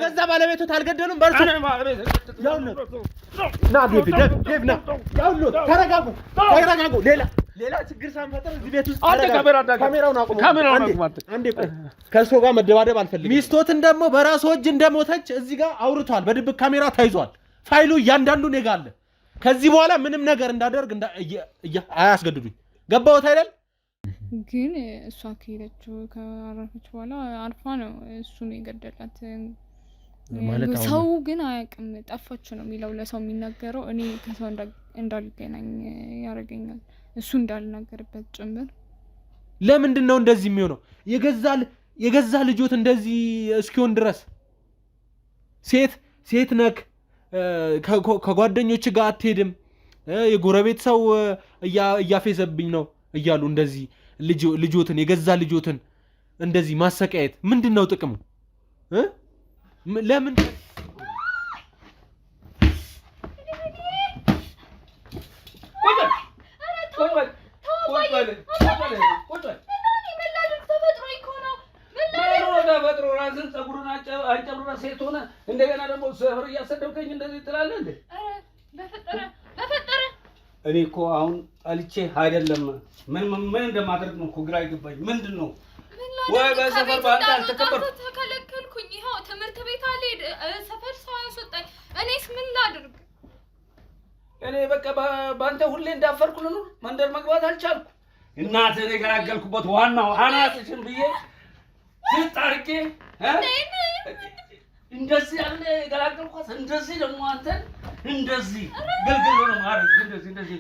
የገዛ ባለቤቱ ታልገደሉም በርቱ ና ዴቭ ና ያውሉ ተረጋጉ ሌላ ችግር ሳንፈጥር እዚህ ቤት ውስጥ ካሜራውን አቁሙ አንዴ ቆይ ከእሱ ጋር መደባደብ አልፈልግም ሚስቶትን ደግሞ በራሱ እጅ እንደሞተች እዚህ ጋር አውርቷል በድብቅ ካሜራ ታይዟል ፋይሉ እያንዳንዱ ነገ አለ ከዚህ በኋላ ምንም ነገር እንዳደርግ አያስገድዱኝ ገባሁት አይደል ግን እሷ ከሄደችው ከአረፈች በኋላ አርፋ ነው እሱን የገደላት ማለት ሰው ግን አያውቅም ጠፋች ነው የሚለው ለሰው የሚናገረው እኔ ከሰው እንዳልገናኝ ያረጋኛል እሱ እንዳልናገርበት ጭምር ለምንድን ነው እንደዚህ የሚሆነው የገዛ ልጆት እንደዚህ እስኪሆን ድረስ ሴት ነክ ከጓደኞች ጋር አትሄድም የጎረቤት ሰው እያፌዘብኝ ነው እያሉ እንደዚህ ልጆትን የገዛ ልጆትን እንደዚህ ማሰቃየት ምንድነው ጥቅሙ ለምን እንደገና ደግሞ ሰፈር እያሰደብከኝ እንደዚህ ትላለህ እንዴ በፈጠረ እኔ እኮ አሁን ጣልቼ አይደለም ምን እንደማደርግ ነው እኮ ግራ ይገባኝ ምንድነው ወይ በሰፈር ባንተ አልተከበርኩ ተከለከልኩኝ ይሄው ትምህርት ቤት አልሄድ ሰፈር ሰው ያስወጣኝ እኔስ ምን ላድርግ እኔ በቃ ባንተ ሁሌ እንዳፈርኩ ነው መንደር መግባት አልቻልኩ እናትህ የገላገልኩበት ዋናው አናትሽን ብዬ ሲጣርቄ እንደዚህ ያለ የገላገልኳት እንደዚህ ደግሞ አንተ እንደዚህ ግልግል ነው ማለት እንደዚህ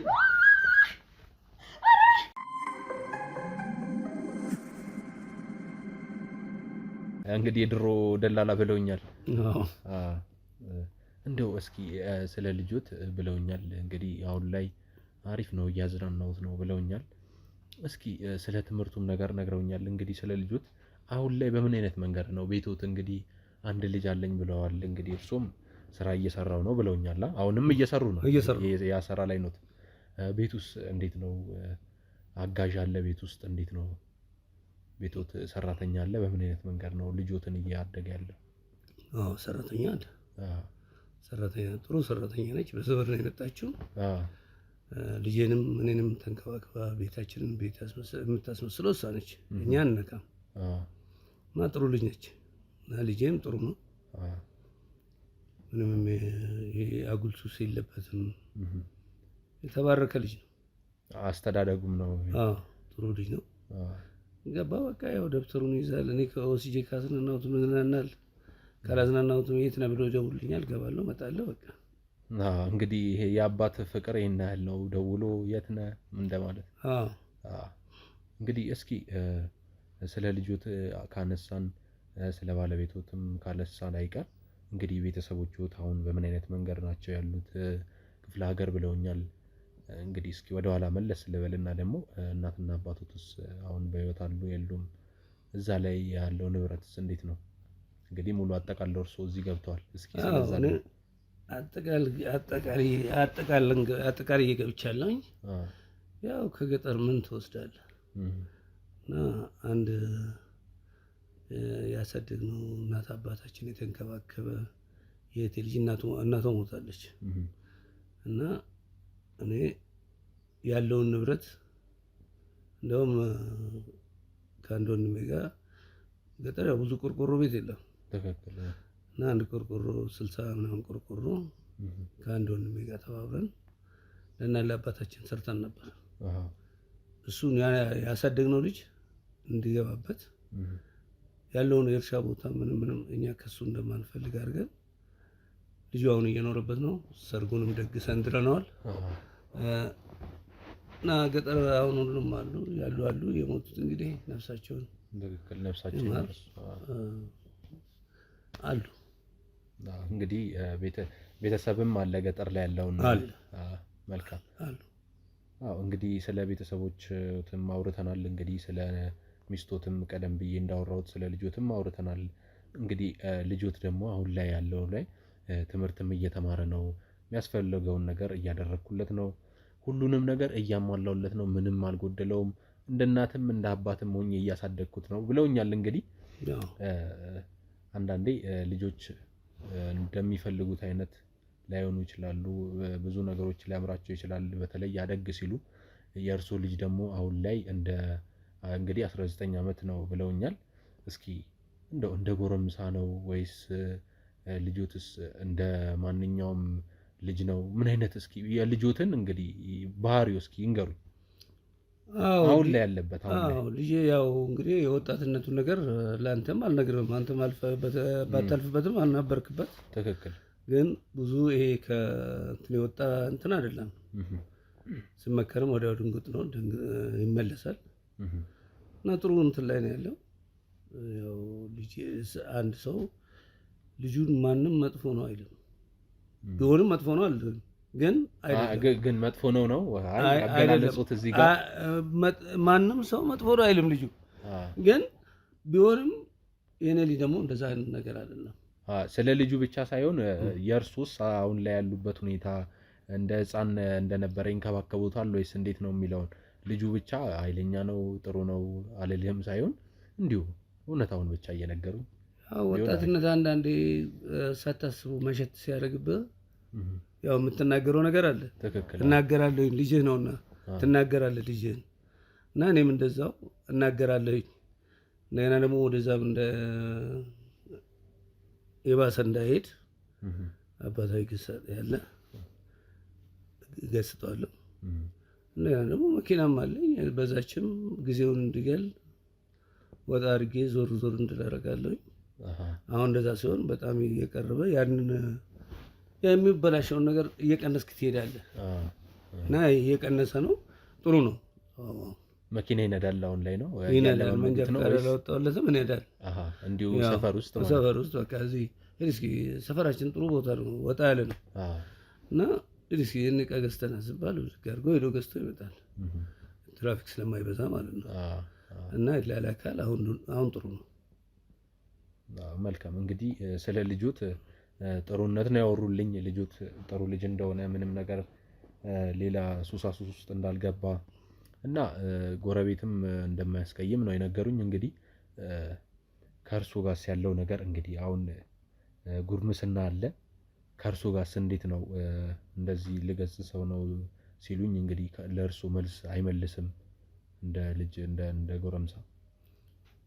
እንግዲህ የድሮ ደላላ ብለውኛል እንደው እስኪ ስለ ልጆት ብለውኛል እንግዲህ አሁን ላይ አሪፍ ነው እያዝናናውት ነው ብለውኛል እስኪ ስለ ትምህርቱም ነገር ነግረውኛል እንግዲህ ስለ ልጆት አሁን ላይ በምን አይነት መንገድ ነው ቤቶት እንግዲህ አንድ ልጅ አለኝ ብለዋል እንግዲህ እርሶም ስራ እየሰራው ነው ብለውኛል አሁንም እየሰሩ ነው ያ ስራ ላይ ነው ቤቱስ እንዴት ነው አጋዥ አለ ቤት ውስጥ እንዴት ነው ቤቶት ሰራተኛ አለ በምን አይነት መንገድ ነው ልጆትን እያደገ ያለው ሰራተኛ አለ ሰራተኛ ጥሩ ሰራተኛ ነች በሰበር ነው የመጣችው ልጄንም እኔንም ተንከባክባ ቤታችንን ቤት የምታስመስለው እሷ ነች እኛ አንነካም እና ጥሩ ልጅ ነች እና ልጄም ጥሩ ነው ምንም አጉል ሱስ የለበትም የተባረከ ልጅ ነው አስተዳደጉም ነው ጥሩ ልጅ ነው ገባ በቃ ያው ደብተሩን ይዛል እኔ ከኦሲጄ ካስናናውት ምንናናል ካላዝናናውት የት ነው ብሎ ደውልኛል ገባለሁ መጣለሁ በቃ እንግዲህ ይሄ የአባት ፍቅር ይሄን ያህል ነው ደውሎ የት ነህ እንደማለት እንግዲህ እስኪ ስለ ልጆት ካነሳን ስለ ባለቤቶትም ካነሳን አይቀር እንግዲህ ቤተሰቦቹት አሁን በምን አይነት መንገድ ናቸው ያሉት ክፍለ ሀገር ብለውኛል እንግዲህ እስኪ ወደ ኋላ መለስ ልበልና ደግሞ እናትና አባቶትስ አሁን በህይወት አሉ የሉም እዛ ላይ ያለው ንብረትስ እንዴት ነው እንግዲህ ሙሉ አጠቃላይ እርሶ እዚህ ገብተዋል እስኪ ስለዛ አጠቃላይ እየገብቻለሁኝ ያው ከገጠር ምን ትወስዳለህ እና አንድ ያሳደግነው እናት አባታችን የተንከባከበ የእህቴ ልጅ እናቷ ሞታለች እና እኔ ያለውን ንብረት እንደውም ከአንድ ወንድሜ ጋር ገጠር ያው ብዙ ቆርቆሮ ቤት የለም ተከክለ እና አንድ ቆርቆሮ 60 ምናምን ቆርቆሮ ከአንድ ወንድሜ ጋር ተባብረን ለእናት ለአባታችን ሰርተን ነበር እሱን ያሳደግነው ልጅ እንዲገባበት ያለውን የእርሻ ቦታ ምንም እኛ ከሱ እንደማንፈልግ አድርገን ልጁ አሁን እየኖረበት ነው ሰርጉንም ደግሰን ድረናል እና ገጠር አሁን ሁሉም አሉ የሞቱት እንግዲህ ነፍሳቸውን አሉ እንግዲህ ቤተሰብም አለ ገጠር ላይ ያለውን መልካም አሉ እንግዲህ ስለ ቤተሰቦችም አውርተናል እንግዲህ ስለ ሚስቶትም ቀደም ብዬ እንዳወራሁት ስለ ልጆትም አውርተናል እንግዲህ ልጆት ደግሞ አሁን ላይ ያለው ላይ ትምህርትም እየተማረ ነው የሚያስፈልገውን ነገር እያደረኩለት ነው ሁሉንም ነገር እያሟላውለት ነው ምንም አልጎደለውም እንደ እናትም እንደ አባትም ሆኜ እያሳደግኩት ነው ብለውኛል እንግዲህ አንዳንዴ ልጆች እንደሚፈልጉት አይነት ላይሆኑ ይችላሉ። ብዙ ነገሮች ሊያምራቸው ይችላል። በተለይ ያደግ ሲሉ የእርሶ ልጅ ደግሞ አሁን ላይ እንግዲህ 19 ዓመት ነው ብለውኛል። እስኪ እንደው እንደ ጎረምሳ ነው ወይስ ልጆትስ እንደ ማንኛውም ልጅ ነው? ምን አይነት እስኪ የልጆትን እንግዲህ ባህሪው እስኪ ይንገሩኝ። አሁን ላይ ያለበት ልጄ ያው እንግዲህ የወጣትነቱን ነገር ለአንተም አልነግርም። አንተም ባታልፍበትም አልነበርክበት። ትክክል። ግን ብዙ ይሄ ከእንትን የወጣ እንትን አይደለም። ስመከርም ወዲያው ድንጉጥ ነው ይመለሳል እና ጥሩ እንትን ላይ ነው ያለው። ያው ልጄ አንድ ሰው ልጁን ማንም መጥፎ ነው አይልም። ቢሆንም መጥፎ ነው አይደለም ግን መጥፎ ነው አገላለጹት እዚህ ጋር ማንም ሰው መጥፎ ነው አይልም ልጁ። ግን ቢሆንም የኔ ልጅ ደግሞ እንደዛ አይነት ነገር አይደለም። ስለ ልጁ ብቻ ሳይሆን የእርሱስ አሁን ላይ ያሉበት ሁኔታ እንደ ሕፃን እንደነበረ ይንከባከቡታል ወይስ እንዴት ነው የሚለውን ልጁ ብቻ ኃይለኛ ነው ጥሩ ነው አልልህም ሳይሆን እንዲሁ እውነታውን ብቻ እየነገሩ ወጣትነት አንዳንዴ ሳታስቡ መሸት ሲያደርግብህ ያው የምትናገረው ነገር አለ። እናገራለሁ ልጅህ ነውና ትናገራለህ ልጅህን እና እኔም እንደዛው እናገራለሁ። እንደገና ደግሞ ወደዛም እንደ የባሰ እንዳይሄድ አባታዊ ግሳጤ ያለ ገስጠዋለሁ። እንደገና ደግሞ መኪናም አለኝ። በዛችም ጊዜውን እንዲገል ወጣ አድርጌ ዞር እንድላረጋለሁ። አሁን እንደዛ ሲሆን በጣም እየቀረበ ያንን የሚበላሸውን ነገር እየቀነስክ ትሄዳለህ እና እየቀነሰ ነው። ጥሩ ነው። መኪና ይነዳል አሁን ላይ ነው ይነዳል። መንጃ ፈቃድ አላወጣሁለትም ይነዳል። እንዲሁ ሰፈር ውስጥ በቃ እዚህ እስኪ ሰፈራችን ጥሩ ቦታ ነው፣ ወጣ ያለ ነው እና እስኪ ይህን ዕቃ ገዝተና ሲባል አድርጎ ሄዶ ገዝቶ ይመጣል። ትራፊክ ስለማይበዛ ማለት ነው እና ይላላካል። አሁን ጥሩ ነው። መልካም። እንግዲህ ስለ ልጆት ጥሩነት ነው ያወሩልኝ። ልጆት ጥሩ ልጅ እንደሆነ ምንም ነገር ሌላ ሱሳሱስ ውስጥ እንዳልገባ እና ጎረቤትም እንደማያስቀይም ነው የነገሩኝ። እንግዲህ ከእርሱ ጋርስ ያለው ነገር እንግዲህ አሁን ጉርምስና አለ። ከእርሱ ጋርስ እንዴት ነው? እንደዚህ ልገስጸው ነው ሲሉኝ እንግዲህ ለእርሱ መልስ አይመልስም እንደ ልጅ እንደ ጎረምሳ።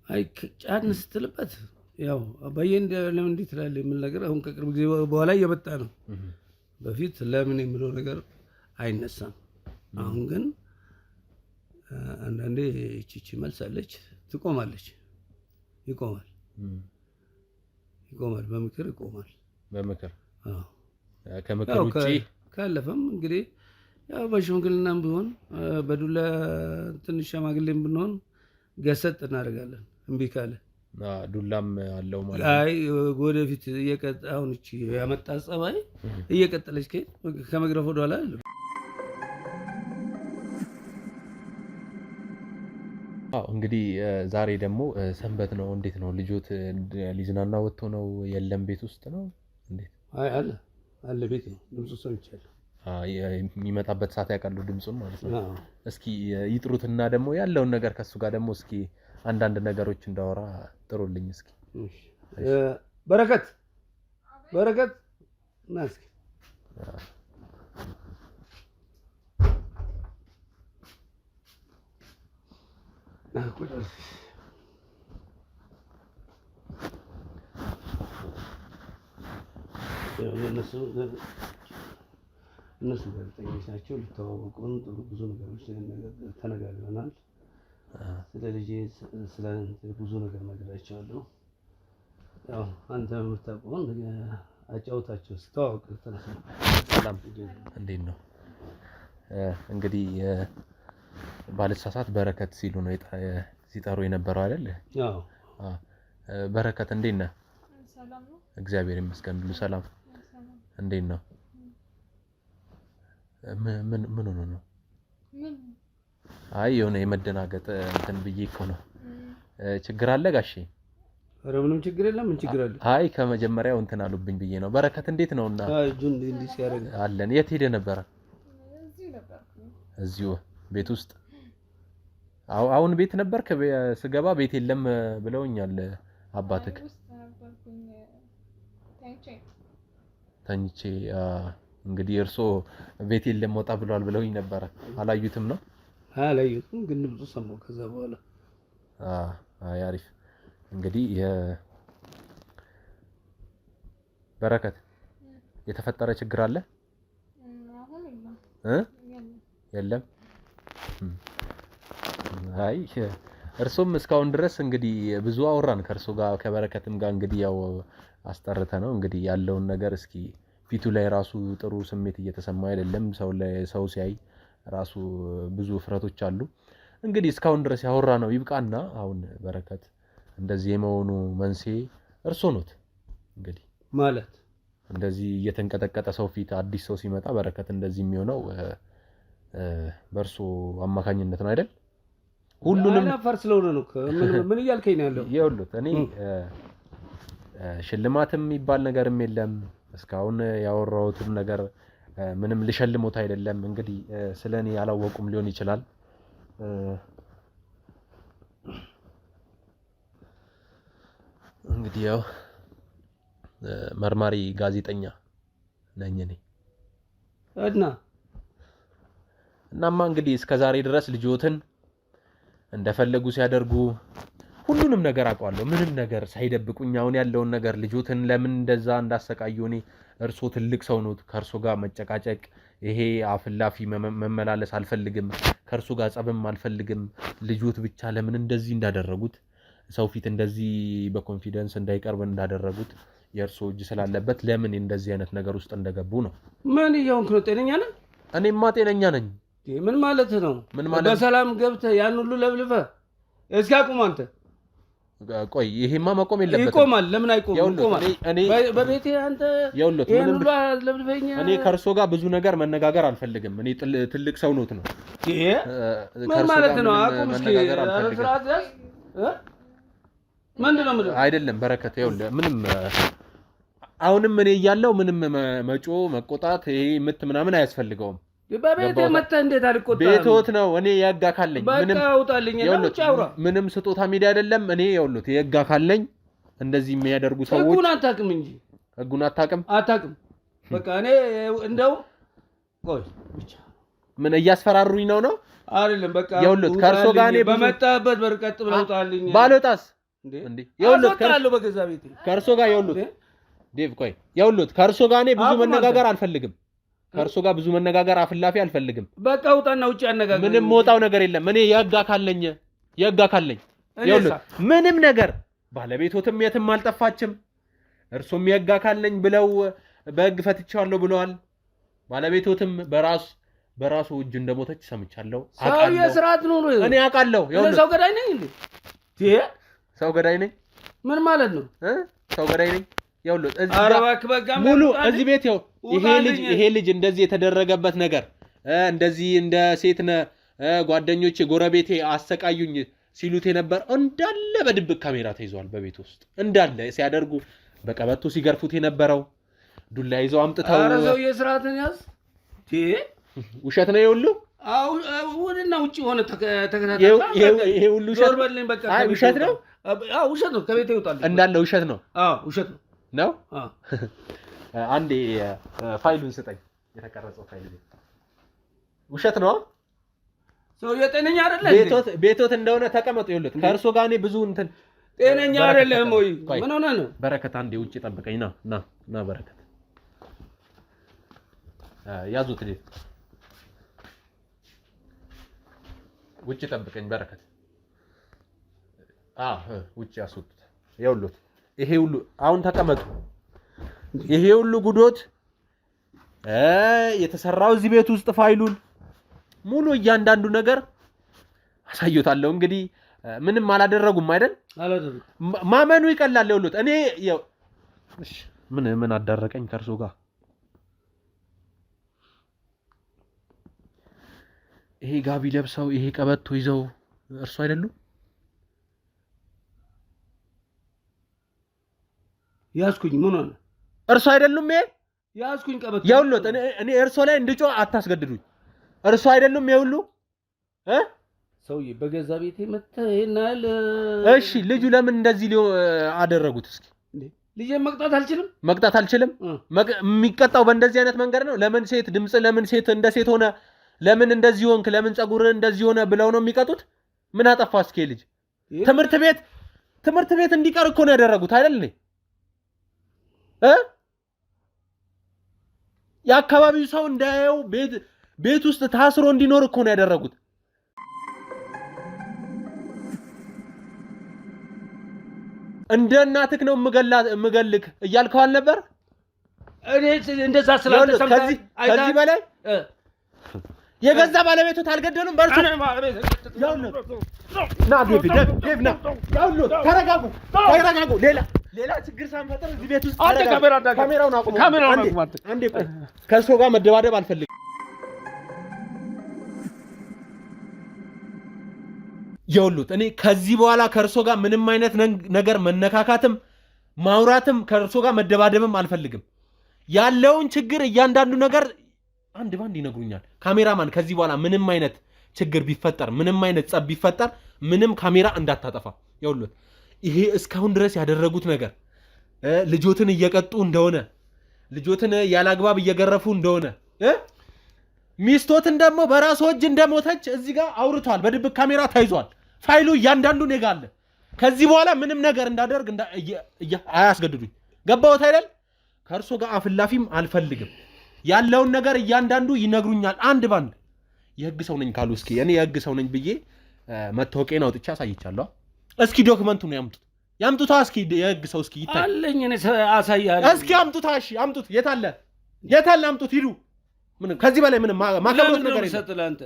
አይ ጫን ስትልበት ያው አባዬ ለምን እንዴት ትላለህ የሚል ነገር አሁን ከቅርብ ጊዜ በኋላ እየመጣ ነው። በፊት ለምን የሚለው ነገር አይነሳም። አሁን ግን አንዳንዴ እቺ መልሳለች፣ ትቆማለች፣ ይቆማል፣ በምክር ይቆማል። በምክር ከምክር ውጪ ካለፈም እንግዲህ ያው በሽምግልናም ቢሆን በዱላ ትንሽ ሸማግሌም ብንሆን ገሰጥ እናደርጋለን። እምቢ ካለ ዱላም አለው ማለት አይ ወደፊት አሁን እቺ ያመጣ ጸባይ እየቀጠለች ከመግረፍ ወደ ኋላ አለ። እንግዲህ ዛሬ ደግሞ ሰንበት ነው። እንዴት ነው ልጆት ሊዝናና ወጥቶ ነው? የለም ቤት ውስጥ ነው? እንዴት? አይ አለ ቤት ነው። ድምፁ ሰምቻለሁ። የሚመጣበት ሰዓት ያውቃሉ ድምፁን ማለት ነው። እስኪ ይጥሩትና ደግሞ ያለውን ነገር ከሱ ጋር ደግሞ እስኪ አንዳንድ ነገሮች እንዳወራ ጥሩልኝ እስኪ። በረከት ና እስኪ እነሱ ጋዜጠኞች ናቸው። ሊተዋወቁን ጥሩ ብዙ ነገሮች ተነጋግረናል። ስለ ልጄ ስለ ብዙ ነገር ነግራቸዋለሁ። ያው አንተ የምታውቀውን አጫውታቸው ስተዋወቅ። ሰላም እንዴት ነው? እንግዲህ ባልሳሳት በረከት ሲሉ ነው ሲጠሩ የነበረው አይደል? አዎ። በረከት እንዴት ነህ? ሰላም ነው? እግዚአብሔር ይመስገን ሁሉ ሰላም። እንዴት ነው? ምን ሆኖ ነው? አይ የሆነ የመደናገጥ እንትን ብዬ እኮ ነው። ችግር አለ ጋሼ? ኧረ ምንም ችግር የለም። ምን ችግር አለ? አይ ከመጀመሪያው እንትን አሉብኝ ብዬ ነው። በረከት እንዴት ነውና? እጁን እንዲህ ሲያደርግ አለን። የት ሄደ ነበረ? እዚሁ ቤት ውስጥ። አሁን ቤት ነበርክ? ስገባ ቤት የለም ብለውኛል አባትህ። ተኝቶ ተኝቼ እንግዲህ እርሶ ቤት የለም ወጣ ብሏል ብለውኝ ነበረ። አላዩትም ነው? አላዩትም፣ ግን ብዙ ሰማሁ ከዛ በኋላ። አይ አሪፍ። እንግዲህ በረከት የተፈጠረ ችግር አለ? የለም። አይ እርሶም እስካሁን ድረስ እንግዲህ ብዙ አወራን ከእርሶ ጋር ከበረከትም ጋር እንግዲህ ያው አስጠርተ ነው እንግዲህ ያለውን ነገር እስኪ ፊቱ ላይ ራሱ ጥሩ ስሜት እየተሰማ አይደለም። ሰው ሲያይ ራሱ ብዙ ፍረቶች አሉ። እንግዲህ እስካሁን ድረስ ያወራ ነው ይብቃና አሁን በረከት እንደዚህ የመሆኑ መንስኤ እርሶ ኖት። እንግዲህ ማለት እንደዚህ እየተንቀጠቀጠ ሰው ፊት አዲስ ሰው ሲመጣ በረከት እንደዚህ የሚሆነው በእርሶ አማካኝነት ነው አይደል? ሁሉንም አፋር ስለሆነ ነው። ምን እያልከኝ ነው ያለው? ይኸውልህ እኔ ሽልማትም የሚባል ነገርም የለም እስካሁን ያወራሁትም ነገር ምንም ልሸልሞት አይደለም። እንግዲህ ስለኔ ያላወቁም ሊሆን ይችላል። እንግዲህ ያው መርማሪ ጋዜጠኛ ነኝ እኔ እናማ እንግዲህ እስከዛሬ ድረስ ልጆትን እንደፈለጉ ሲያደርጉ ሁሉንም ነገር አውቃለሁ። ምንም ነገር ሳይደብቁኝ አሁን ያለውን ነገር ልጆትን ለምን እንደዛ እንዳሰቃዩ እኔ እርሶ ትልቅ ሰው ነው። ከእርሶ ጋር መጨቃጨቅ ይሄ አፍላፊ መመላለስ አልፈልግም። ከእርሶ ጋር ጸብም አልፈልግም። ልጆት ብቻ ለምን እንደዚህ እንዳደረጉት ሰው ፊት እንደዚህ በኮንፊደንስ እንዳይቀርብ እንዳደረጉት የእርሶ እጅ ስላለበት ለምን እንደዚህ አይነት ነገር ውስጥ እንደገቡ ነው። ምን እየሆንክ ነው? ጤነኛ ነህ? እኔማ ጤነኛ ነኝ። ምን ማለት ነው? በሰላም ገብተህ ያን ሁሉ ለብልፈህ እስኪ አቁም አንተ። ቆይ ይሄማ መቆም የለበትም። ይቆማል። ለምን አይቆም? ይቆማል። በቤቴ አንተ ይሄን ሁሉ ለብልፈኛ። እኔ ከእርሶ ጋር ብዙ ነገር መነጋገር አልፈልግም። እኔ ትልቅ ሰው ኖት ነው። ምን ማለት ነው? አቁም እስኪ። ስርዓት ያዝ። ምንድን ነው የምልህ? አይደለም በረከት፣ ይኸውልህ ምንም አሁንም እኔ እያለሁ ምንም መጮ መቆጣት ይሄ ምት ምናምን አያስፈልገውም። በቤቴ መተህ እንዴት አልቆጣም? ቤቶት ነው። እኔ የህግ አካል ነኝ። ምንም ስጦታ ሚዲያ አይደለም። እኔ ይኸውልህ የህግ አካል ነኝ። እንደዚህ የሚያደርጉ ሰዎች ህጉን አታውቅም እንጂ ህጉን አታውቅም። በቃ እኔ እንደው ቆይ ብቻ ምን እያስፈራሩኝ ነው አይደለም። በቃ ይኸውልህ ከእርሶ ጋር እኔ በመጣበት በርቀጥ ብለው ውጣልኝ። ባልወጣስ እንዴ ይኸውልህ በገዛ ቤቴ ከእርሶ ጋር ይኸውልህ ዴቭ ቆይ ይኸውልህ ከእርሶ ጋር እኔ ብዙ መነጋገር አልፈልግም። ከእርሶ ጋር ብዙ መነጋገር አፍላፊ አልፈልግም። በቃ ውጣና ውጪ አነጋገር። ምንም ወጣው ነገር የለም። እኔ የህግ አካል ነኝ። ይኸውልህ ምንም ነገር ባለቤቶትም የትም አልጠፋችም። እርሶም የህግ አካል ነኝ ብለው በህግ ፈትቼዋለሁ ብለዋል። ባለቤቶትም በራሱ እጅ እንደሞተች ሰምቻለሁ። ሰው የስርዓት ነው። እኔ አውቃለሁ። ይኸውልህ ሰው ገዳይ ነኝ እንዴ? ሰው ገዳይ ነኝ? ምን ማለት ነው? ሰው ገዳይ ነኝ? ይኸውልህ ሙሉ እዚህ ቤት ይሄ ልጅ እንደዚህ የተደረገበት ነገር እንደዚህ እንደ ሴት ጓደኞቼ ጎረቤቴ አሰቃዩኝ ሲሉት የነበር እንዳለ በድብቅ ካሜራ ተይዟል። በቤት ውስጥ እንዳለ ሲያደርጉ በቀበቶ ሲገርፉት የነበረው ዱላ ይዘው አምጥተው ሰው የስርዓትን ያዝ። ውሸት ነው ይኸውልህ። ወደና ውጪ ሆነ ተከታታይ ይሄ ሁሉ ውሸት ውሸት ነው። ውሸት ነው። ከቤት ይወጣል እንዳለ ውሸት ነው። ውሸት ነው። አንዴ ፋይሉን ስጠኝ። የተቀረጸው ፋይል ውሸት ነው። ሰው የጤነኛ አይደለም። ቤቶት እንደሆነ ተቀመጡ። ይኸውልህ ከእርሶ ጋር እኔ ብዙ እንትን ጤነኛ አይደለም ወይ? ምን ሆነ ነው? በረከት አንዴ ውጪ ጠብቀኝ። ና በረከት ያዙት። ውጪ ጠብቀኝ በረከት። ውጪ ያስወጡት። ይኸውልህ ይሄ ሁሉ አሁን ተቀመጡ። ይሄ ሁሉ ጉዶት የተሰራው እዚህ ቤት ውስጥ ፋይሉን ሙሉ እያንዳንዱ ነገር አሳዩታለሁ። እንግዲህ ምንም አላደረጉም አይደል? ማመኑ ይቀላል። ይኸውልህ እኔ ምን አዳረቀኝ ከእርሶ ጋር? ይሄ ጋቢ ለብሰው ይሄ ቀበቶ ይዘው እርሱ አይደሉም? ያስኩኝ ምን ሆነ? እርሱ አይደሉም? ይሄ ያስኩኝ ቀበቶ ይኸውልህ እኔ እርሶ ላይ እንድጮህ አታስገድዱኝ። እርሱ አይደሉም? ይሄ ሁሉ ሰውዬ በገዛ ቤቴ መተህ ይናል። እሺ ልጁ ለምን እንደዚህ አደረጉት? እስኪ ልጄን መቅጣት አልችልም። የሚቀጣው በእንደዚህ አይነት መንገድ ነው። ለምን ሴት ድምጽ ለምን ሴት እንደ ሴት ሆነ ለምን እንደዚህ ሆንክ ለምን ጸጉር እንደዚህ ሆነ ብለው ነው የሚቀጡት? ምን አጠፋ እስኪ ልጅ? ትምህርት ቤት እንዲቀር እኮ ነው ያደረጉት አይደል? የአካባቢው ሰው እንዳያየው ቤት ውስጥ ታስሮ እንዲኖር እኮ ነው ያደረጉት። እንደ እናትህ ነው ምገልክ እያልከው አልነበር? እኔ እንደዛ ስላልተሰማኝ ከዚህ በላይ የገዛ ባለቤቶት አልገደሉም። በርሱ ና ዴቭ ና ተረጋጉ። ሌላ ችግር ሳንፈጥር እዚህ ቤት ውስጥ ካሜራውን አቁሙ። አንዴ ቆይ፣ ከእርሶ ጋር መደባደብ አልፈልግም። ይኸውልዎት እኔ ከዚህ በኋላ ከእርሶ ጋር ምንም አይነት ነገር መነካካትም ማውራትም ከእርሶ ጋር መደባደብም አልፈልግም። ያለውን ችግር እያንዳንዱ ነገር አንድ ባንድ ይነግሩኛል። ካሜራማን ከዚህ በኋላ ምንም አይነት ችግር ቢፈጠር ምንም አይነት ጸብ ቢፈጠር ምንም ካሜራ እንዳታጠፋ። ይኸውልዎት ይሄ እስካሁን ድረስ ያደረጉት ነገር ልጆትን እየቀጡ እንደሆነ ልጆትን ያላግባብ እየገረፉ እንደሆነ ሚስቶትን ደግሞ በራሱ እጅ እንደሞተች እዚህ ጋር አውርቷል። በድብቅ ካሜራ ታይዟል። ፋይሉ እያንዳንዱ ኔጋ አለ። ከዚህ በኋላ ምንም ነገር እንዳደርግ አያስገድዱኝ። ገባዎት አይደል? ከእርሶ ጋር አፍላፊም አልፈልግም። ያለውን ነገር እያንዳንዱ ይነግሩኛል አንድ ባንድ። የህግ ሰው ነኝ ካሉ እስኪ እኔ የህግ ሰው ነኝ ብዬ መታወቂያን አውጥቼ አሳይቻለሁ። እስኪ ዶክመንቱን ያምጡታ እስኪ የህግ ሰው እስኪ ይታይ አለኝ እኔ አሳያለሁ። እስኪ አምጡታ። እሺ አምጡት። የት አለ አምጡት። ሂዱ። ምንም ከዚህ በላይ ምንም ማከብሮት ነገር የለም።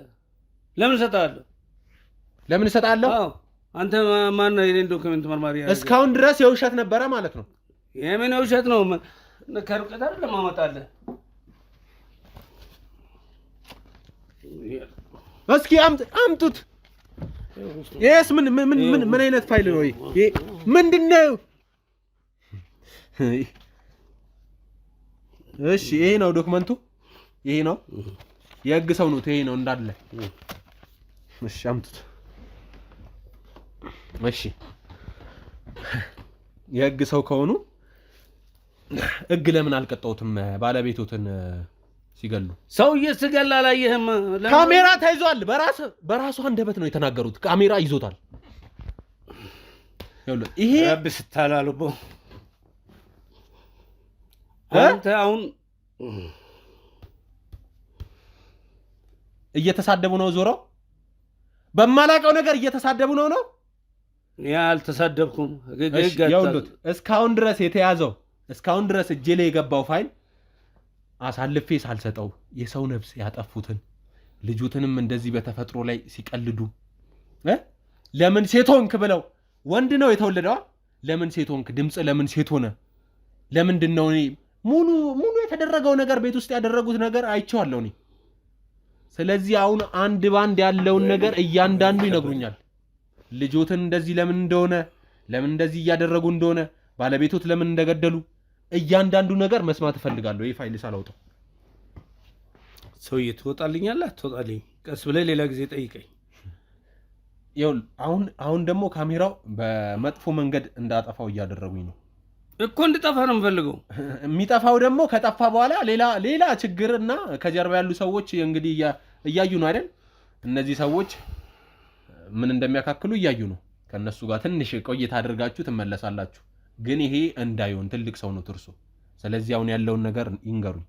ለምን እሰጣለሁ? አዎ አንተ ማን ነው የኔን ዶክመንት መርማሪ? እስካሁን ድረስ የውሸት ነበረ ማለት ነው። የምን የውሸት ነው? ከርቀት አይደለም አመጣለህ። እስኪ አምጡት። ይሄስ ምን አይነት ፋይል ነው ይሄ? ምንድነው? እሺ ይሄ ነው ዶክመንቱ። ይሄ ነው የህግ ሰው ነው። ይሄ ነው እንዳለ። እሺ አምጡት። እሺ የህግ ሰው ከሆኑ ህግ ለምን አልቀጣውትም? ባለቤቶትን ሲገሉ ሰውዬ ሲገላ አላየህም? ካሜራ ታይዟል። በራሱ አንደበት ነው የተናገሩት። ካሜራ ይዞታል። ይሄ ብስታላልቦ አንተ አሁን እየተሳደቡ ነው። ዞረው በማላቀው ነገር እየተሳደቡ ነው። ያ አልተሳደብኩም። እስካሁን ድረስ የተያዘው እስካሁን ድረስ እጄ ላይ የገባው ፋይል አሳልፌ ሳልሰጠው የሰው ነፍስ ያጠፉትን ልጁትንም እንደዚህ በተፈጥሮ ላይ ሲቀልዱ ለምን ሴት ሆንክ ብለው ወንድ ነው የተወለደው። ለምን ሴት ሆንክ? ድምጽ ለምን ሴት ሆነ? ለምንድን ነው? እኔ ሙሉ የተደረገው ነገር ቤት ውስጥ ያደረጉት ነገር አይቼዋለሁ እኔ። ስለዚህ አሁን አንድ ባንድ ያለውን ነገር እያንዳንዱ ይነግሩኛል። ልጆትን እንደዚህ ለምን እንደሆነ ለምን እንደዚህ እያደረጉ እንደሆነ ባለቤቶት ለምን እንደገደሉ እያንዳንዱ ነገር መስማት እፈልጋለሁ። ይሄ ፋይል ሳላውጣው ሰውዬ ትወጣልኛለህ? አትወጣልኝ? ቀስ ብለህ ሌላ ጊዜ ጠይቀኝ። ይኸውልህ አሁን ደግሞ ካሜራው በመጥፎ መንገድ እንዳጠፋው እያደረጉኝ ነው እኮ። እንድጠፋ ነው የምፈልገው። የሚጠፋው ደግሞ ከጠፋ በኋላ ሌላ ችግርና ከጀርባ ያሉ ሰዎች እንግዲህ እያዩ ነው አይደል? እነዚህ ሰዎች ምን እንደሚያካክሉ እያዩ ነው። ከነሱ ጋር ትንሽ ቆይታ አድርጋችሁ ትመለሳላችሁ። ግን ይሄ እንዳይሆን ትልቅ ሰው ነው ትርሱ። ስለዚህ አሁን ያለውን ነገር ይንገሩኝ።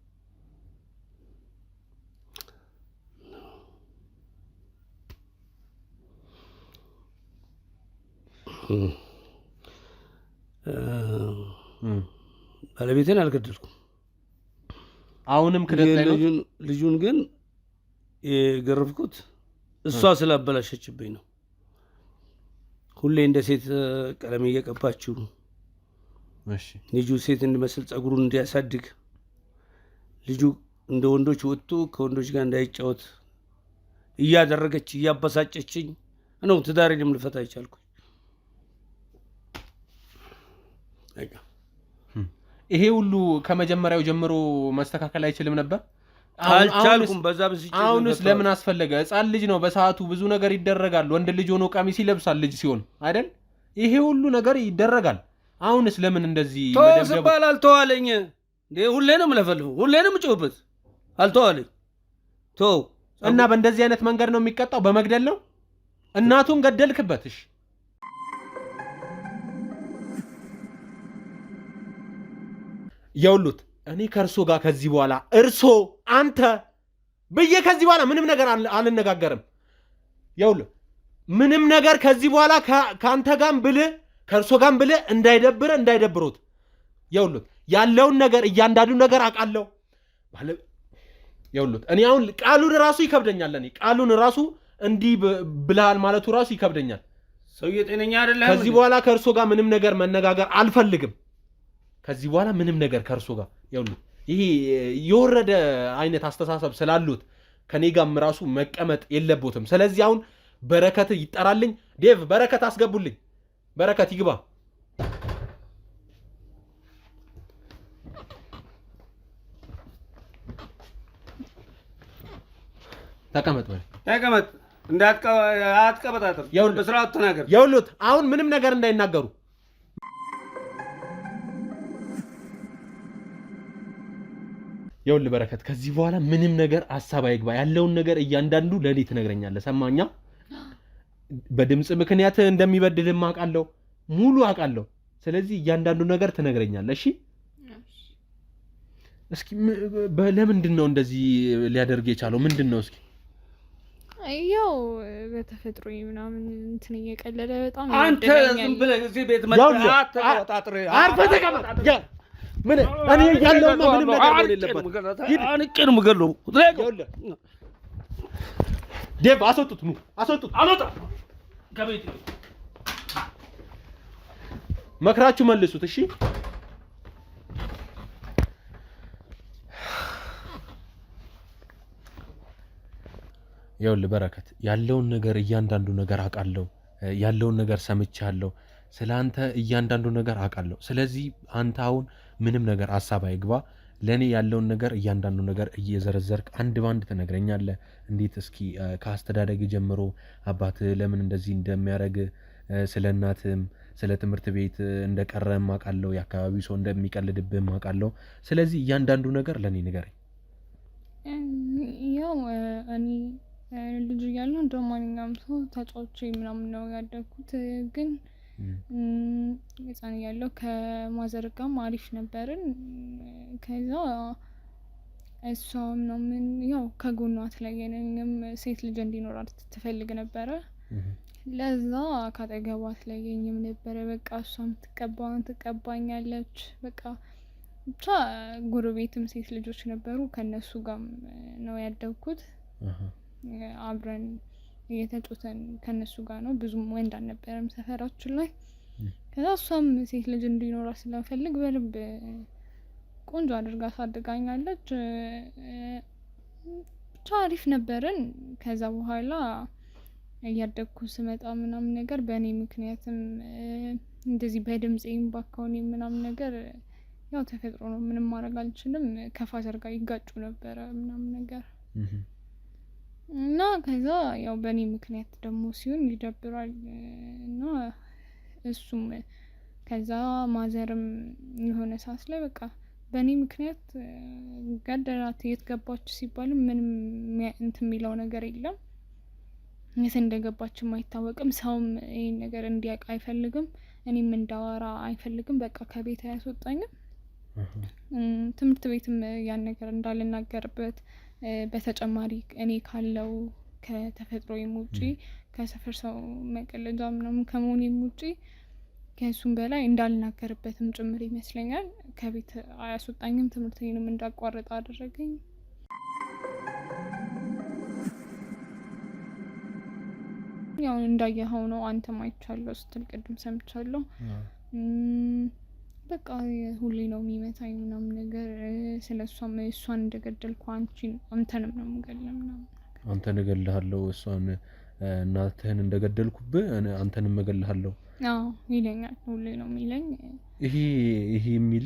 ባለቤቴን አልገደልኩም። አሁንም ክደት ላይ ነው። ልጁን ግን የገረፍኩት እሷ ስላበላሸችብኝ ነው። ሁሌ እንደ ሴት ቀለም እየቀባችሁ ልጁ ሴት እንዲመስል ጸጉሩን እንዲያሳድግ ልጁ እንደ ወንዶች ወጥቶ ከወንዶች ጋር እንዳይጫወት እያደረገች እያበሳጨችኝ ነው ትዳሬንም ልፈታ ይቻልኩ። ይሄ ሁሉ ከመጀመሪያው ጀምሮ መስተካከል አይችልም ነበር? አልቻልኩም። በዛ ብስጭት አሁንስ ለምን አስፈለገ? ህፃን ልጅ ነው። በሰዓቱ ብዙ ነገር ይደረጋል። ወንድ ልጅ ሆኖ ቀሚስ ይለብሳል ልጅ ሲሆን አይደል? ይሄ ሁሉ ነገር ይደረጋል። አሁንስ ለምን እንደዚህ ተወስባል? አልተዋለኝ እንዴ? ሁሌ ነው የምለፈልፈው፣ ሁሌ ነው የምጮህበት። አልተዋለኝ ተው። እና በእንደዚህ አይነት መንገድ ነው የሚቀጣው? በመግደል ነው? እናቱን ገደልክበትሽ። የውሉት እኔ ከእርሶ ጋር ከዚህ በኋላ እርሶ አንተ ብዬ ከዚህ በኋላ ምንም ነገር አልነጋገርም። የውሉ ምንም ነገር ከዚህ በኋላ ከአንተ ጋርም ብልህ ከእርሶ ጋርም ብልህ እንዳይደብሩት። የውሉት ያለውን ነገር እያንዳንዱ ነገር አውቃለሁ። የውሉት እኔ አሁን ቃሉን ራሱ ይከብደኛል። እኔ ቃሉን ራሱ እንዲህ ብለሃል ማለቱ ራሱ ይከብደኛል። ሰውዬ ጤነኛ አይደለም። ከዚህ በኋላ ከእርሶ ጋር ምንም ነገር መነጋገር አልፈልግም። ከዚህ በኋላ ምንም ነገር ከእርሶ ጋር ይኸውልህ፣ ይሄ የወረደ አይነት አስተሳሰብ ስላሉት ከኔ ጋርም ራሱ መቀመጥ የለቦትም። ስለዚህ አሁን በረከት ይጠራልኝ። ዴቭ በረከት አስገቡልኝ። በረከት ይግባ። ተቀመጥ በል ተቀመጥ። እንዳትቀበጣጥር። በስርዓቱ ተናገር። ይኸውልህ አሁን ምንም ነገር እንዳይናገሩ። ይኸውልህ በረከት ከዚህ በኋላ ምንም ነገር ሐሳብ አይግባ። ያለውን ነገር እያንዳንዱ ለኔ ትነግረኛለህ። ሰማኛ? በድምጽ ምክንያት እንደሚበድልም አውቃለሁ፣ ሙሉ አውቃለሁ። ስለዚህ እያንዳንዱ ነገር ትነግረኛለህ። እሺ? እስኪ ለምንድን ነው እንደዚህ ሊያደርግ የቻለው? ምንድን ነው? እስኪ ያው በተፈጥሮ ምናምን እንትን እየቀለለ በጣም አንተ ዝም ብለህ እዚህ ቤት መጣህ አትተጣጥር። አርፈህ ተቀመጥ። ምን እኔ ያለውማ ምንም ነገር ነው የሌለበት። አንቀን ምገለው ዴቭ አስወጡት፣ ኑ አስወጡት። አልወጣ ከቤት መክራችሁ መልሱት። እሺ ይኸውልህ በረከት ያለውን ነገር እያንዳንዱ ነገር አውቃለሁ። ያለውን ነገር ሰምቻለሁ። ስላንተ እያንዳንዱ ነገር አውቃለሁ። ስለዚህ አንተ አሁን ምንም ነገር ሐሳብ አይግባ። ለኔ ያለውን ነገር እያንዳንዱ ነገር እየዘረዘርክ አንድ ባንድ ትነግረኛለህ። እንዴት እስኪ ከአስተዳደግ ጀምሮ አባትህ ለምን እንደዚህ እንደሚያደርግ፣ ስለ እናትህም ስለ ትምህርት ቤት እንደቀረም አውቃለሁ። የአካባቢው ሰው እንደሚቀልድብህም አውቃለሁ። ስለዚህ እያንዳንዱ ነገር ለኔ ንገረኝ። ያው እኔ ልጅ እያለሁ እንደ ማንኛውም ሰው ተጫውቼ ምናምን ነው ያደግኩት። ግን ህፃን እያለሁ ከማዘር ጋርም አሪፍ ነበርን። ከዛ እሷ ምናምን ያው ከጎኗ አትለየንም። ሴት ልጅ እንዲኖራት ትፈልግ ነበረ። ለዛ ካጠገቧ አትለየኝም ነበረ። በቃ እሷም ትቀባኛለች። በቃ ብቻ ጎረቤትም ሴት ልጆች ነበሩ። ከነሱ ጋር ነው ያደግኩት። አብረን እየተጫወተን ከነሱ ጋር ነው። ብዙም ወንድ አልነበረም ሰፈራችን ላይ። ከዛ እሷም ሴት ልጅ እንዲኖራት ስለፈልግ በልብ ቆንጆ አድርጋ አሳድጋኛለች። ብቻ አሪፍ ነበርን። ከዛ በኋላ እያደግኩ ስመጣ ምናምን ነገር በእኔ ምክንያትም እንደዚህ በድምፄም ባካውኔ ምናምን ነገር ያው ተፈጥሮ ነው፣ ምንም ማድረግ አልችልም። ከፋዘር ጋር ይጋጩ ነበረ ምናምን ነገር እና ከዛ ያው በእኔ ምክንያት ደግሞ ሲሆን ይደብራል። እና እሱም ከዛ ማዘርም የሆነ ሰዓት ላይ በቃ በእኔ ምክንያት ገደላት። የት ገባች ሲባልም ምንም እንትን የሚለው ነገር የለም። የት እንደገባችም አይታወቅም። ሰውም ይሄን ነገር እንዲያውቅ አይፈልግም። እኔም እንዳወራ አይፈልግም። በቃ ከቤት አያስወጣኝም። ትምህርት ቤትም ያን ነገር እንዳልናገርበት በተጨማሪ እኔ ካለው ከተፈጥሮዬም ውጪ ከሰፈር ሰው መቀለጃ ምናምን ከመሆኔም ውጪ ከእሱም በላይ እንዳልናገርበትም ጭምር ይመስለኛል። ከቤት አያስወጣኝም። ትምህርቴንም እንዳቋርጥ አደረገኝ። ያው እንዳየኸው ነው። አንተም አይቻለሁ ስትል ቅድም ሰምቻለሁ። በቃ ሁሌ ነው የሚመታኝ ምናምን ነገር። ስለሷም እሷን እንደገደልኩ አንተንም ነው የምገድለው ምናምን። አንተን እገልሃለሁ፣ እሷን እናትህን እንደገደልኩብህ አንተንም እገልሃለሁ። አዎ ይለኛል፣ ሁሌ ነው የሚለኝ። ይሄ የሚል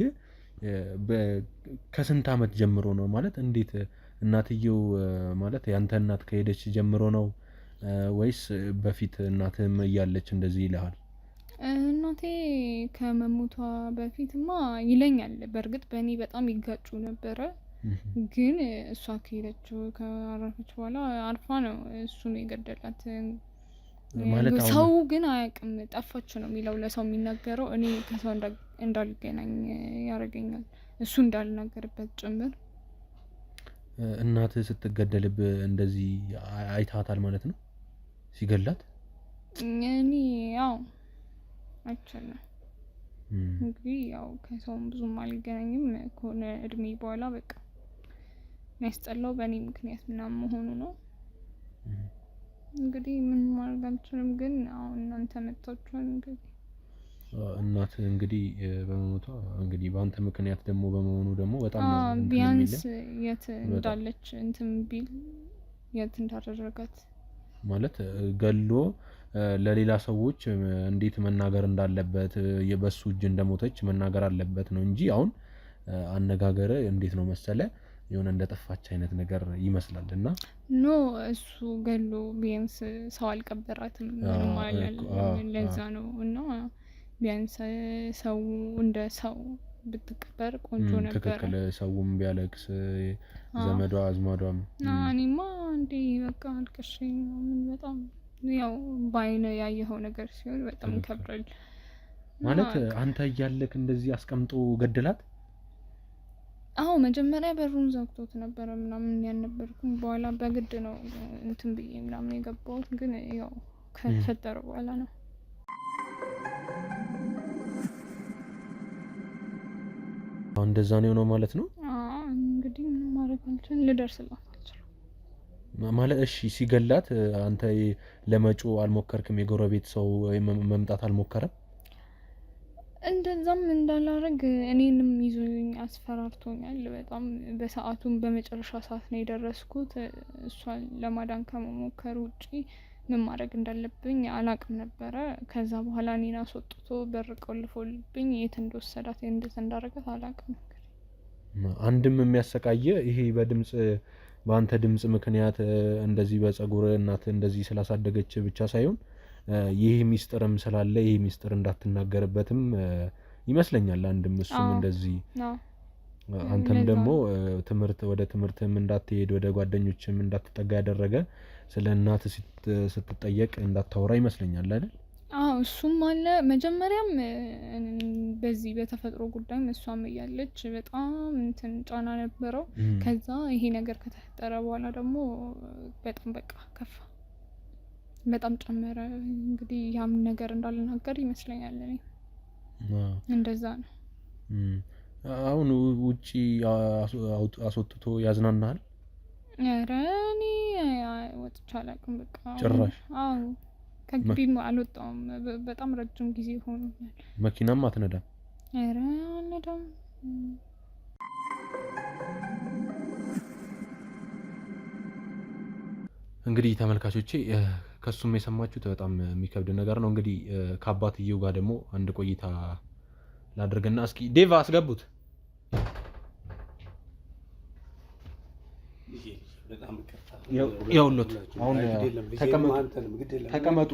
ከስንት ዓመት ጀምሮ ነው ማለት? እንዴት እናትየው ማለት ያንተ እናት ከሄደች ጀምሮ ነው ወይስ በፊት እናትህም እያለች እንደዚህ ይልሃል? እናቴ ከመሞቷ በፊትማ ይለኛል። በእርግጥ በእኔ በጣም ይጋጩ ነበረ። ግን እሷ ከሄደችው ካረፈች በኋላ አርፋ ነው እሱ ነው የገደላት። ማለት ሰው ግን አያውቅም። ጠፋች ነው የሚለው ለሰው የሚናገረው። እኔ ከሰው እንዳልገናኝ ያደርገኛል፣ እሱ እንዳልናገርበት ጭምር። እናት ስትገደልብ እንደዚህ አይታታል ማለት ነው ሲገላት? እኔ ያው አይቻልም እንግዲህ ያው ከሰውም ብዙም አልገናኝም ከሆነ እድሜ በኋላ በቃ የሚያስጠላው በእኔ ምክንያት ምናምን መሆኑ ነው። እንግዲህ ምን ማድረግ አልችልም። ግን አሁን እናንተ መጣችኋል። እንግዲህ እናት እንግዲህ በመሞቷ እንግዲህ በአንተ ምክንያት ደግሞ በመሆኑ ደግሞ በጣም ቢያንስ የት እንዳለች እንትን ቢል የት እንዳደረጋት ማለት ገሎ ለሌላ ሰዎች እንዴት መናገር እንዳለበት የበሱ እጅ እንደሞተች መናገር አለበት ነው እንጂ አሁን አነጋገረ እንዴት ነው መሰለ የሆነ እንደጠፋች አይነት ነገር ይመስላል። እና ኖ እሱ ገሎ ቢያንስ ሰው አልቀበራትም ማለት ለዛ ነው። እና ቢያንስ ሰው እንደ ሰው ብትቀበር ቆንጆ ነበር። ትክክል። ሰውም ቢያለቅስ ዘመዷ አዝማዷም እኔማ እንዴ በቃ አልቅሽ ምን በጣም ያው ባይነ ያየኸው ነገር ሲሆን በጣም ይከብዳል። ማለት አንተ እያለክ እንደዚህ አስቀምጦ ገደላት? አዎ መጀመሪያ በሩን ዘግቶት ነበር ምናምን ያነበርኩኝ። በኋላ በግድ ነው እንትን ብዬ ምናምን የገባሁት። ግን ያው ከፈጠረ በኋላ ነው። አሁን እንደዛ ነው ማለት ነው። እንግዲህ ምን ማድረግ አልችልም፣ ልደርስላት አልችልም ማለት። እሺ ሲገላት አንተ ለመጮ አልሞከርክም? የጎረቤት ሰው መምጣት አልሞከረም? እንደዛም እንዳላረግ እኔንም ይዞኝ አስፈራርቶኛል በጣም። በሰዓቱም በመጨረሻ ሰዓት ነው የደረስኩት። እሷን ለማዳን ከመሞከር ውጪ ምን ማድረግ እንዳለብኝ አላቅም ነበረ። ከዛ በኋላ እኔን አስወጥቶ በር ቆልፎልብኝ የት እንደወሰዳት እንዴት እንዳረጋት አላቅም። አንድም የሚያሰቃየ ይሄ በድምጽ በአንተ ድምጽ ምክንያት እንደዚህ በጸጉር እናት እንደዚህ ስላሳደገች ብቻ ሳይሆን ይሄ ሚስጥርም ስላለ ይሄ ሚስጥር እንዳትናገርበትም ይመስለኛል። አንድም እሱም እንደዚህ አንተም ደግሞ ትምህርት ወደ ትምህርትም እንዳትሄድ ወደ ጓደኞችም እንዳትጠጋ ያደረገ ስለ እናት ስትጠየቅ እንዳታወራ ይመስለኛል አይደል? እሱም አለ። መጀመሪያም በዚህ በተፈጥሮ ጉዳይ እሷም እያለች በጣም እንትን ጫና ነበረው። ከዛ ይሄ ነገር ከተፈጠረ በኋላ ደግሞ በጣም በቃ ከፋ፣ በጣም ጨመረ። እንግዲህ ያም ነገር እንዳልናገር ይመስለኛል። እኔ እንደዛ ነው። አሁን ውጪ አስወጥቶ ያዝናናል? ኧረ እኔ ወጥቼ አላውቅም በቃ ጭራሽ። ከግቢም አልወጣሁም። በጣም ረጅም ጊዜ ሆኖኛል። መኪናም አትነዳም? ኧረ አልነዳም። እንግዲህ ተመልካቾቼ ከሱም የሰማችሁት በጣም የሚከብድ ነገር ነው። እንግዲህ ከአባትየው ጋር ደግሞ አንድ ቆይታ ላድርግና እስኪ ዴቫ አስገቡት። ያውሎት አሁን ተቀመጡ።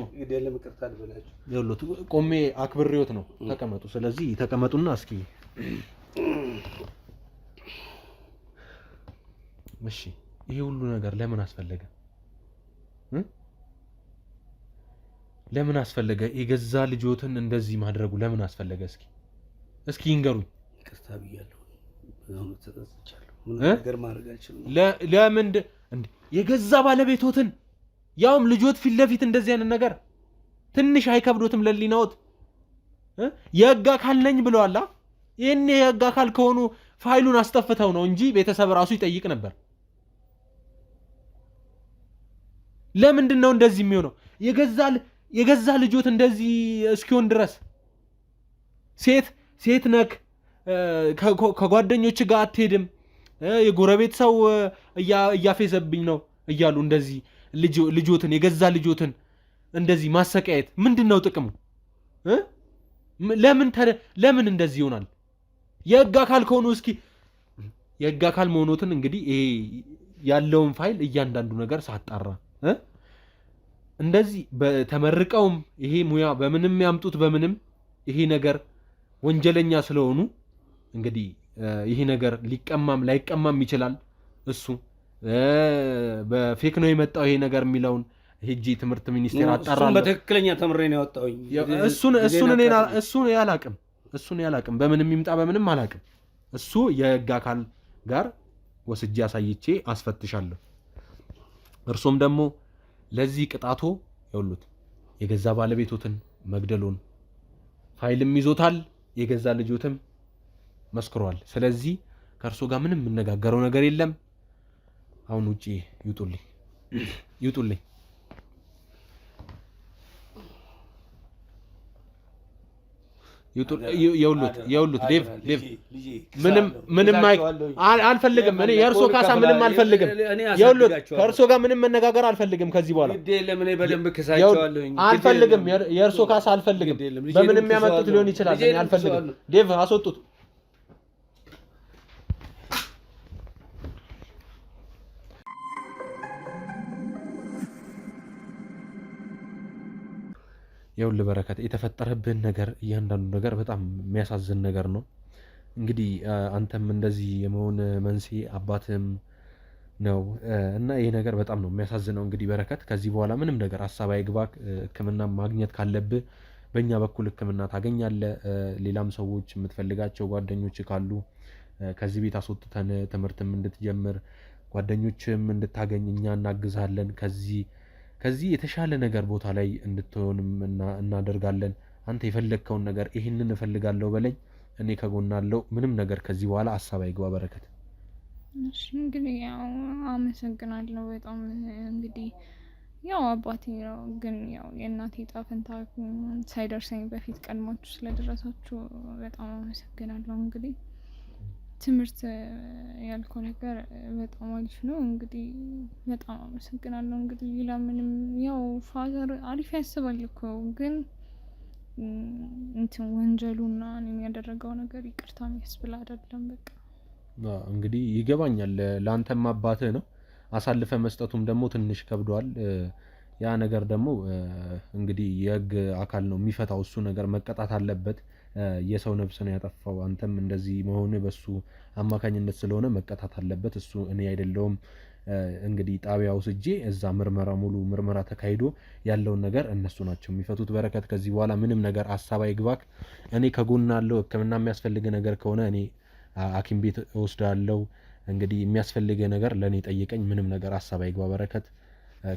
ያውሎት ቆሜ አክብሬዎት ነው። ተቀመጡ። ስለዚህ ተቀመጡና እስኪ እሺ፣ ይሄ ሁሉ ነገር ለምን አስፈለገ? ለምን አስፈለገ? የገዛ ልጆትን እንደዚህ ማድረጉ ለምን አስፈለገ? እስኪ ይንገሩኝ። ይቅርታ ብያለሁ። በዛው ተጸጽቻለሁ። ምን ነገር ማድረግ አልችልም። ለምን እንዴ የገዛ ባለቤቶትን ያውም ልጆት ፊት ለፊት እንደዚህ አይነት ነገር ትንሽ አይከብዶትም? ለሊናውት የህግ አካል ነኝ ብለዋል። ይሄን የህግ አካል ከሆኑ ፋይሉን አስጠፍተው ነው እንጂ ቤተሰብ ራሱ ይጠይቅ ነበር። ለምንድን ነው እንደዚህ የሚሆነው? የገዛ ልጆት እንደዚህ እስኪሆን ድረስ ሴት ነክ ከጓደኞች ጋር አትሄድም፣ የጎረቤት ሰው እያፌዘብኝ ነው እያሉ እንደዚህ ልጆትን የገዛ ልጆትን እንደዚህ ማሰቃየት ምንድነው ጥቅሙ? ለምን እንደዚህ ይሆናል? የህግ አካል ከሆኑ እስኪ የህግ አካል መሆኑትን እንግዲህ ይሄ ያለውን ፋይል እያንዳንዱ ነገር ሳጣራ እንደዚህ በተመርቀውም ይሄ ሙያ በምንም ያምጡት በምንም ይሄ ነገር ወንጀለኛ ስለሆኑ እንግዲህ ይሄ ነገር ሊቀማም ላይቀማም ይችላል። እሱ በፌክ ነው የመጣው ይሄ ነገር የሚለውን ሄጂ ትምህርት ሚኒስቴር አጣራለሁ። በትክክለኛ ተምሬ ነው ያወጣሁኝ። እሱን ያላቅም በምንም ይምጣ በምንም አላቅም። እሱ የህግ አካል ጋር ወስጄ አሳይቼ አስፈትሻለሁ። እርሶም ደግሞ ለዚህ ቅጣቶ ይውሉት የገዛ ባለቤቶትን መግደሉን ፋይልም ይዞታል፣ የገዛ ልጆትም መስክሯል። ስለዚህ ከእርሶ ጋር ምንም የምነጋገረው ነገር የለም። አሁን ውጪ ይውጡልኝ። የውሉት ዴቭ ምንም አልፈልግም። እኔ የእርሶ ካሳ ምንም አልፈልግም። የውሉት ከእርሶ ጋር ምንም መነጋገር አልፈልግም። ከዚህ በኋላ አልፈልግም። የእርሶ ካሳ አልፈልግም። በምንም ያመጡት ሊሆን ይችላል። እኔ አልፈልግም። ዴቭ አስወጡት። የውል በረከት የተፈጠረብን ነገር እያንዳንዱ ነገር በጣም የሚያሳዝን ነገር ነው። እንግዲህ አንተም እንደዚህ የመሆን መንስኤ አባትም ነው እና ይሄ ነገር በጣም ነው የሚያሳዝነው። እንግዲህ በረከት ከዚህ በኋላ ምንም ነገር ሀሳብ አይግባክ። ሕክምና ማግኘት ካለብህ በእኛ በኩል ሕክምና ታገኛለህ። ሌላም ሰዎች የምትፈልጋቸው ጓደኞች ካሉ ከዚህ ቤት አስወጥተን ትምህርትም እንድትጀምር ጓደኞችም እንድታገኝ እኛ እናግዛለን። ከዚህ የተሻለ ነገር ቦታ ላይ እንድትሆንም እናደርጋለን። አንተ የፈለግከውን ነገር ይህንን እፈልጋለሁ በለኝ፣ እኔ ከጎናለሁ። ምንም ነገር ከዚህ በኋላ ሀሳብ አይግባ በረከት። እሺ እንግዲህ ያው አመሰግናለሁ በጣም እንግዲህ ያው አባቴ ነው፣ ግን ያው የእናቴ ዕጣ ፈንታ ሳይደርሰኝ በፊት ቀድማችሁ ስለደረሳችሁ በጣም አመሰግናለሁ። እንግዲህ ትምህርት ያልከው ነገር በጣም አሪፍ ነው። እንግዲህ በጣም አመሰግናለሁ። እንግዲህ ሌላ ምንም ያው ፋዘር አሪፍ ያስባል እኮ ግን እንትን ወንጀሉና እኔ ያደረገው ነገር ይቅርታ የሚያስብል አይደለም። በቃ እንግዲህ ይገባኛል። ለአንተም አባትህ ነው፣ አሳልፈ መስጠቱም ደግሞ ትንሽ ከብዷል። ያ ነገር ደግሞ እንግዲህ የህግ አካል ነው የሚፈታው። እሱ ነገር መቀጣት አለበት። የሰው ነፍስ ነው ያጠፋው። አንተም እንደዚህ መሆን በሱ አማካኝነት ስለሆነ መቀጣት አለበት። እሱ እኔ አይደለሁም። እንግዲህ ጣቢያ ወስጄ እዛ ሙሉ ምርመራ ተካሂዶ ያለውን ነገር እነሱ ናቸው የሚፈቱት። በረከት ከዚህ በኋላ ምንም ነገር ሀሳብ አይግባክ። እኔ ከጎን አለው። ሕክምና የሚያስፈልግ ነገር ከሆነ እኔ ሐኪም ቤት እወስዳለሁ። እንግዲህ የሚያስፈልግ ነገር ለእኔ ጠይቀኝ። ምንም ነገር ሀሳብ አይግባ በረከት።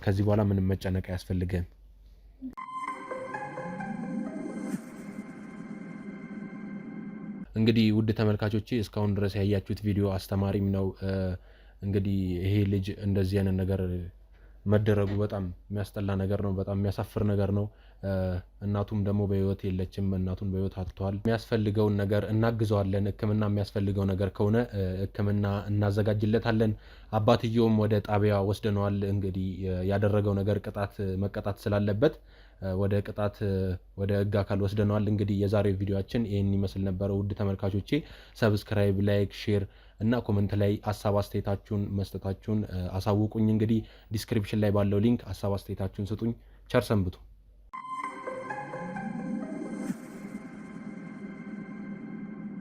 ከዚህ በኋላ ምንም መጨነቅ አያስፈልግህም። እንግዲህ ውድ ተመልካቾቼ እስካሁን ድረስ ያያችሁት ቪዲዮ አስተማሪም ነው። እንግዲህ ይሄ ልጅ እንደዚህ አይነት ነገር መደረጉ በጣም የሚያስጠላ ነገር ነው። በጣም የሚያሳፍር ነገር ነው። እናቱም ደግሞ በህይወት የለችም። እናቱን በህይወት አጥቷል። የሚያስፈልገውን ነገር እናግዘዋለን። ሕክምና የሚያስፈልገው ነገር ከሆነ ሕክምና እናዘጋጅለታለን። አባትየውም ወደ ጣቢያ ወስደነዋል። እንግዲህ ያደረገው ነገር መቀጣት ስላለበት ወደ ህግ አካል ወስደነዋል። እንግዲህ የዛሬው ቪዲዮአችን ይህን ይመስል ነበረ። ውድ ተመልካቾቼ ሰብስክራይብ፣ ላይክ፣ ሼር እና ኮመንት ላይ ሀሳብ አስተያየታችሁን መስጠታችሁን አሳውቁኝ። እንግዲህ ዲስክሪፕሽን ላይ ባለው ሊንክ ሀሳብ አስተያየታችሁን ስጡኝ። ቸር ሰንብቱ።